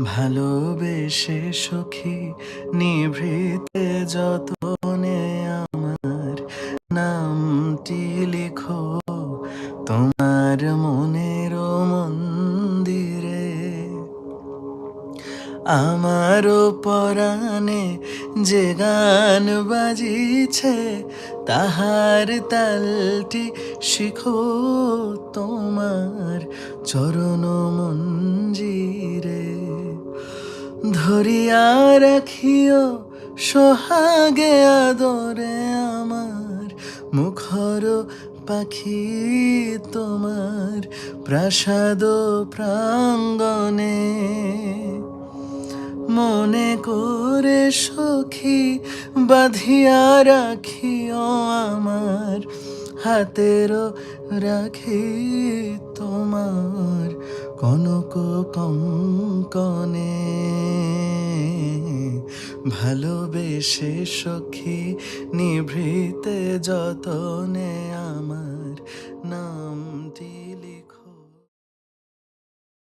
ভালোবেসে সখী নিভৃতে যতনে আমার নামটি লিখো তোমার মনের মন্দিরে। আমারও পরাণে যে গান বাজিছে তাহার তালটি শিখো তোমার চরণ মঞ্জিরে। ধরিয়া রাখিও সোহাগে আদরে আমার মুখর পাখি তোমার প্রাসাদ প্রাঙ্গণে। মনে করে সখী বাঁধিয়া রাখিও আমার হাতের রাখি তোমার কনক কঙ্কনে। ভালোবেসে সখী নিভৃতে যতনে আমার